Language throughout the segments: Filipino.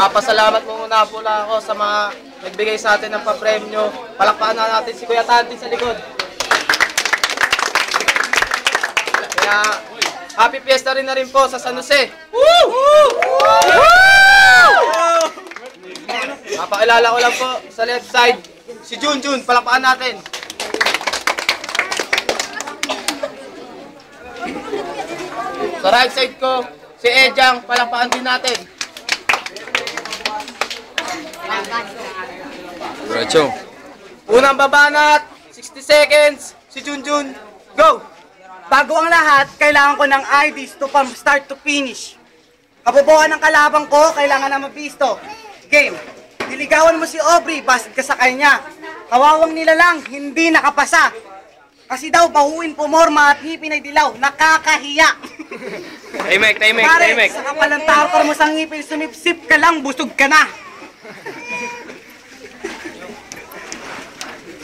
Papasalamat muna po lang ako sa mga nagbigay sa atin ng papremyo. Palakpakan na natin si Kuya Tanti sa likod. Kaya, happy fiesta rin na rin po sa San Jose. Papakilala ko lang po sa left side, si Junjun. Palakpakan natin. Sa right side ko, si Ejang. Palakpakan din natin. Bracho. Unang babanat, 60 seconds, si Junjun. Go! Bago ang lahat, kailangan ko ng IDs to from start to finish. Kabubuhan ng kalabang ko, kailangan na mabisto. Game. Diligawan mo si Aubrey, basid ka sa kanya. Kawawang nila lang, hindi nakapasa. Kasi daw, bahuin pumorma at ngipin ay dilaw. Nakakahiya. Pare, sa kapalang tartar mo sa ngipin, sumipsip ka lang, busog ka na.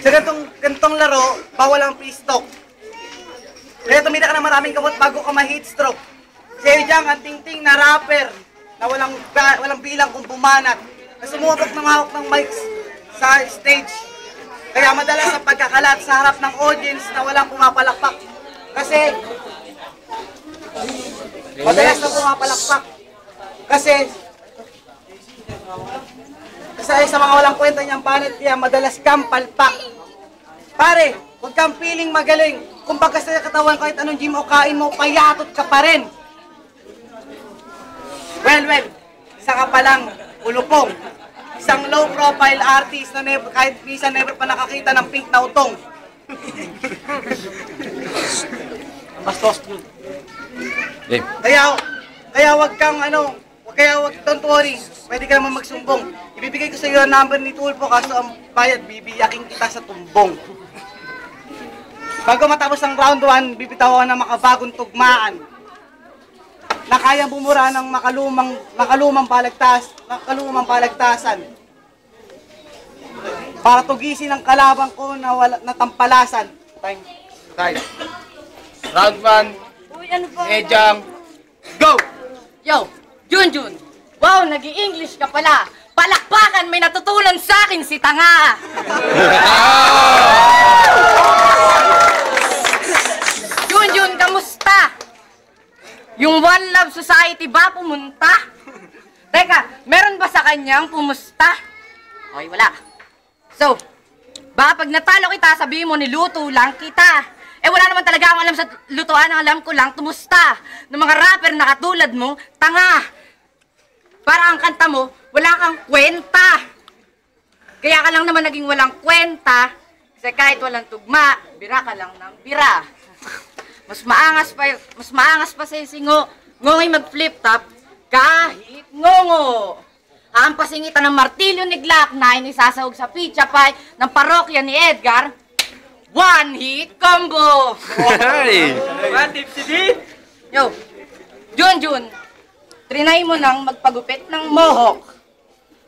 Sa gantong laro, bawal ang pre-stock. Kaya tumida ka ng maraming kabot bago ka ma-heat stroke. Si Ejang, ang ting-ting na rapper na walang bilang kung bumanat. Na sumubok ng hawak ng mics sa stage. Kaya madalas ang pagkakalat sa harap ng audience na walang pumapalakpak. Kasi madalas na pumapalakpak. Kasi sa mga walang kwenta niyang panitia, madalas kang palpak. Pare, huwag kang feeling magaling. Kung pagka sa katawan kahit anong gym o kain mo, payatot ka pa rin. Well, saka palang ulupong. Isang low-profile artist na kahit minsan never pa nakakita ng pink na utong. Bastos yun. Kaya wag kang don't worry. Pwede ka naman magsumbong. Ibibigay ko sa iyo ang number ni Tulpo kaso ang bayad, bibiyaking kita sa tumbong. Bago matapos ang round 1, bibitawan ng makabagong tugmaan na kayang bumura ng makalumang palagtasan para tugisin ang kalabang ko na natampalasan. Time. Round 1, Uy, ano ba? Ejang. Go! Yo, Junjun. Wow, nag-i-English ka pala. Palakpakan, may natutunan sa akin si Tanga. Junjun, kamusta? Yung One Love Society ba pumunta? Teka, meron ba sa kanyang pumusta? Okay, wala. So, baka pag natalo kita, sabihin mo niluto lang kita. Eh wala naman talaga akong alam sa lutuan, ang alam ko lang, tumusta. Ng mga rapper na katulad mo, tanga. Para ang kanta mo, wala kang kwenta. Kaya ka lang naman naging walang kwenta, kasi kahit walang tugma, bira ka lang ng bira. Mas maangas pa sa singo, ngong'y mag-flip top, kahit ngongo. Hampasin kita ng martilyo ni Glock 9, isasahog sa pizza pie ng parokya ni Edgar. One hit combo! One tipsy D. Yo, Junjun, trinay mo nang magpagupit ng mohawk.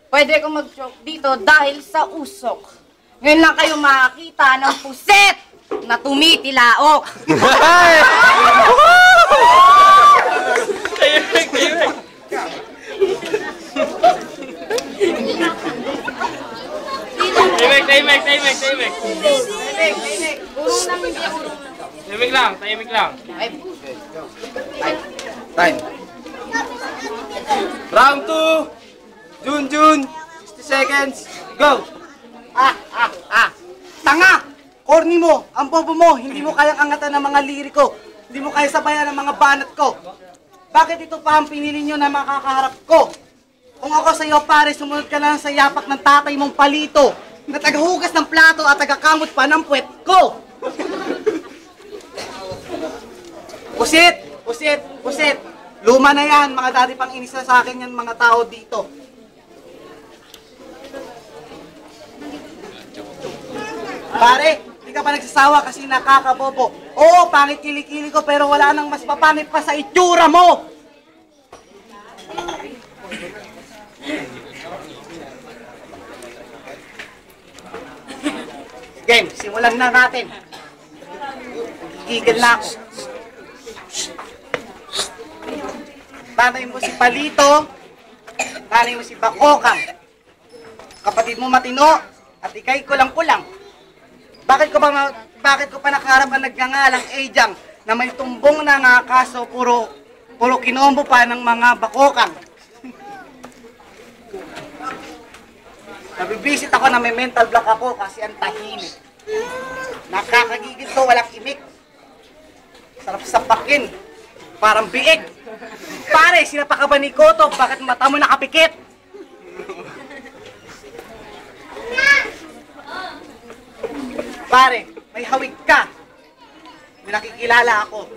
Pwede kong mag-choke dito dahil sa usok. Ngayon lang kayo makakita ng puset na tumitilaok. Tahimik. Urong lang, hindi urong lang. Tahimik lang. Time. Round 2, Junjun, 60 seconds, go! Tanga! Corny mo, ang bobo mo, hindi mo kayang angatan ng mga liriko, hindi mo kaya sabayan ng mga banat ko. Bakit ito pa ang pinili nyo na makakaharap ko? Kung ako sa iyo pare, sumunod ka lang sa yapak ng tatay mong palito, na tagahugas ng plato at tagakamot pa ng puwet ko. Pusit! Luma na yan, mga dati pang inisa sa akin yan mga tao dito. Pare, hindi ka pa nagsasawa kasi nakakabobo. Oo, pangit kilikili ko pero wala nang mas papangit pa sa itsura mo. Game, simulan na natin. Gigil na ako. Tanay mo si Palito, Nanay mo si Bakokang. Kapatid mo matino at ikay kulang-kulang. Bakit ko pa nakaharap ang nagngangalang Ejang na may tumbong na nga kaso puro kinombo pa ng mga Bakokang. Nabibisit ako na may mental block ako kasi ang tahimik. Nakakagigil to, walang imik. Sarap sapakin. Parang biig. Pare, sinapa ka ba ni Koto? Bakit mata mo nakapikit? Pare, may hawig ka. May nakikilala ako.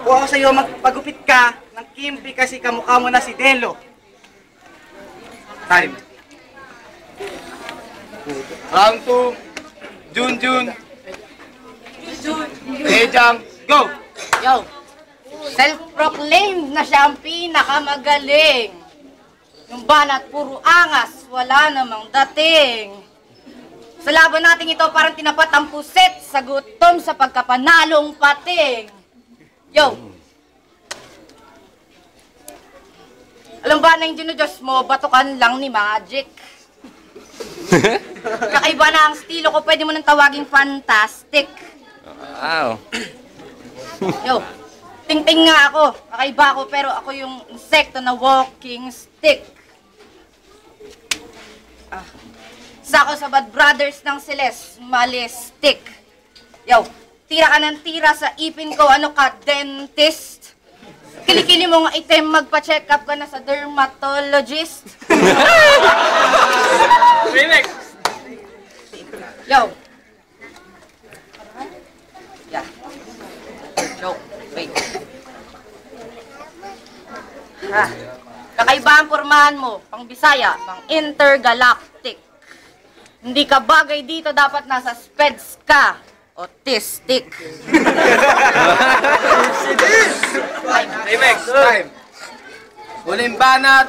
Kung ako sa'yo magpagupit ka ng kimpi kasi kamukha mo na si Delo. Time. Round 2. Junjun. Ejang. Go! Yo! Self-proclaimed na siya ang pinakamagaling. Yung banat puro angas, wala namang dating. Sa laban natin ito parang tinapat ang puset sa gutom sa pagkapanalong pating. Yo! Alam ba na yung Diyos mo, batukan lang ni Magic. Kakaiba na ang estilo ko, pwede mo nang tawaging fantastic. Wow. Yo, ting-ting nga ako. Kakaiba ako pero ako yung insekto na walking stick. Isa ako sa Bad Brothers ng Celeste, Malistic. Yo, tira ka ng tira sa ipin ko, ano ka, dentist? Kilikili mo nga item, magpa-check up ka na sa dermatologist. Remix! Yo. Yeah. Joke. Wait. Ha. Kakaiba ang pormahan mo, pang Bisaya, pang intergalactic. Hindi ka bagay dito, dapat nasa speds ka. Autistic. Remix! Time! Huling banat.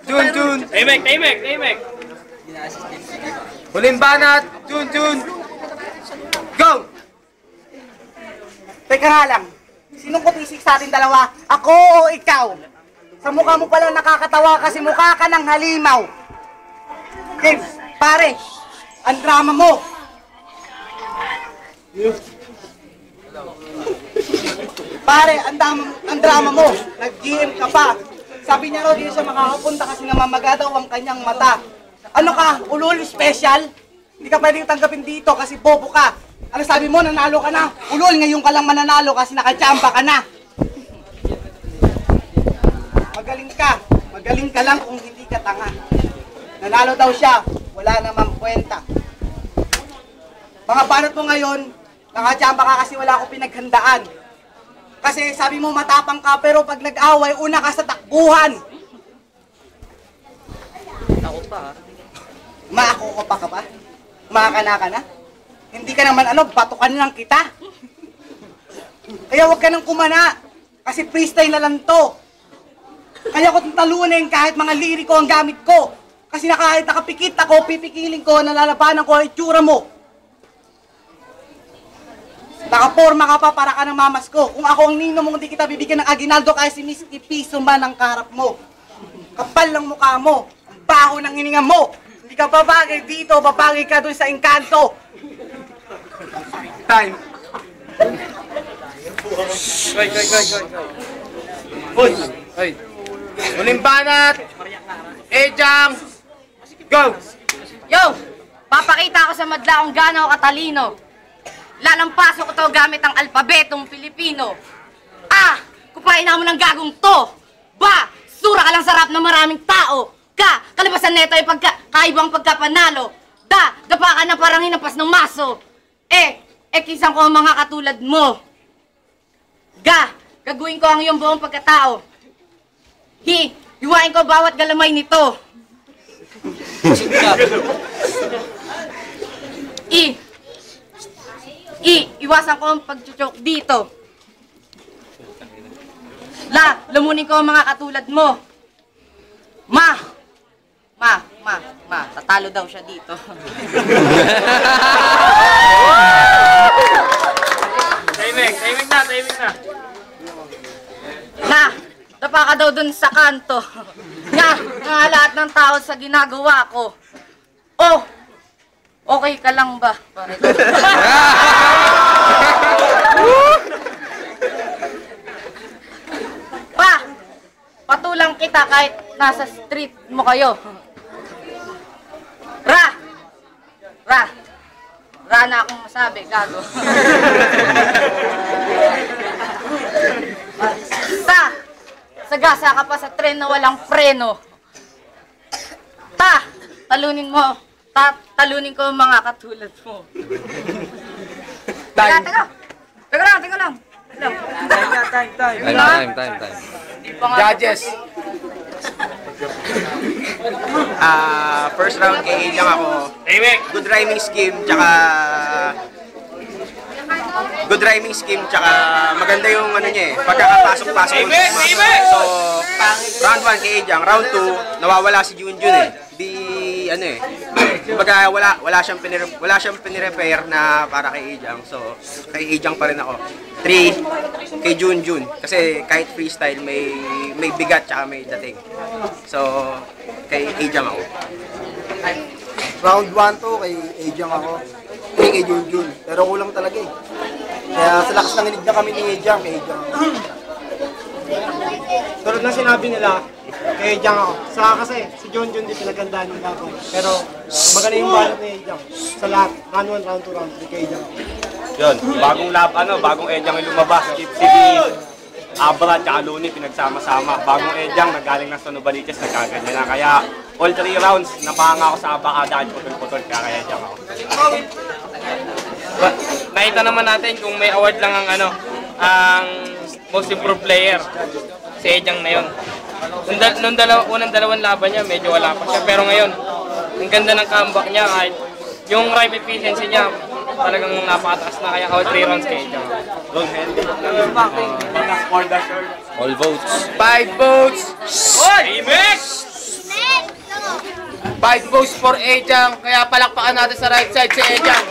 Junjun. Remix! Huling banat. Junjun. Go! Teka nga lang, sinong kutisik sa ating dalawa? Ako o ikaw? Sa mukha mo palang nakakatawa kasi mukha ka ng halimaw. Okay, pare, ang drama mo. Pare, ang drama mo. Nag-GM ka pa. Sabi niya raw, di siya makakapunta kasi namamaga daw ang kanyang mata. Ano ka, ulul special? Hindi ka pwedeng tanggapin dito kasi bobo ka. Ano sabi mo, nanalo ka na? Ulol, ngayon ka lang mananalo kasi nakachamba ka na. Magaling ka lang kung hindi ka tanga. Nanalo daw siya, wala namang kwenta. Mga banat mo ngayon, nakachamba ka kasi wala akong pinaghandaan. Kasi sabi mo matapang ka pero pag nag-away, una ka sa takbuhan. Ako pa. Maako pa ka ba? Makakana ka na? Hindi ka naman batukan lang kita. Kaya huwag ka nang kumana. Kasi freestyle na lang to. Kaya ko talunin kahit mga liriko ang gamit ko. Kasi kahit nakapikit ako, pipikiling ko, nalalabanan ko ang itsura mo. Nakaporma ka pa para ka ng mamas ko. Kung ako ang nino mo, hindi kita bibigyan ng aginaldo kahit si Misty Piso man ang karap mo. Kapal ng mukha mo. Ang baho ng hininga mo. Hindi ka babagay dito, babagay ka dun sa engkanto. Time! Hoy! Huling banat. Ejang. Go! Yo! Papakita ko sa madla kung gaano ako katalino. Lalampasok ko to gamit ang alpabetong Pilipino. Kupain na mo ng gagong to. Ba! Sura ka lang sarap ng maraming tao. Kalabasan neto ay kaibang pagkapanalo. Dapa ka na parang hinampas ng maso. Kisang ko ang mga katulad mo. Gagawin ko ang iyong buong pagkatao. Hiwain ko bawat galamay nito. Iwasan ko ang pagchuchok dito. Lamunin ko ang mga katulad mo. Tatalo daw siya dito. Timing na. Dapa ka daw dun sa kanto. na nga lahat ng tao sa ginagawa ko. Oh, okay ka lang ba? Pa, patulang kita kahit nasa street mo kayo. Ra na akong masabi, gago. Sagasa ka pa sa tren na walang preno. Talunin ko ang mga katulad mo. Teka lang. Time. Judges. First round kay lang ako. Good rhyming scheme, tsaka maganda yung ano niya pagkakapasok-pasok. So, round 1 kay Ejang, round 2 nawawala si Junjun kumbaga wala siyang pinirepair na para kay Ejang. So, kay Ejang pa rin ako. 3 kay Junjun kasi kahit freestyle may bigat tsaka may dating. So, kay Ejang ako. Round 1 to kay Ejang ako. Kay Junjun. Pero kulang talaga eh. Kaya sa lakas ng inig na kami ni Ejang, kay Ejang. Tulad na sinabi nila, kay Ejang ako. Saka kasi, si Junjun di pinagandaan ng laban. Pero maganda yung balot ni Ejang. Sa lahat, round 1, round 2, round 3 kay Ejang. Yun, bagong Ejang yung lumabas. Keep CD, Abra, tsaka Luni, pinagsama-sama. Bagong Ejang, nagaling ng Sanubaliches, nagkaganyan na. Kaya, all 3 rounds, napahanga ako sa Abaka dahil putol-putol, kaya Ejang ako. Nakita naman natin kung may award lang ang most improved player. Si Ejang na yun. Nung unang dalawang laban niya, medyo wala pa siya. Pero ngayon, ang ganda ng comeback niya kahit yung rhyme efficiency niya, talagang napakataas na. Kaya all 3 rounds kay Ejang. All votes. 5 votes! Five votes for Ejang. Kaya palakpakan natin sa right side si Ejang.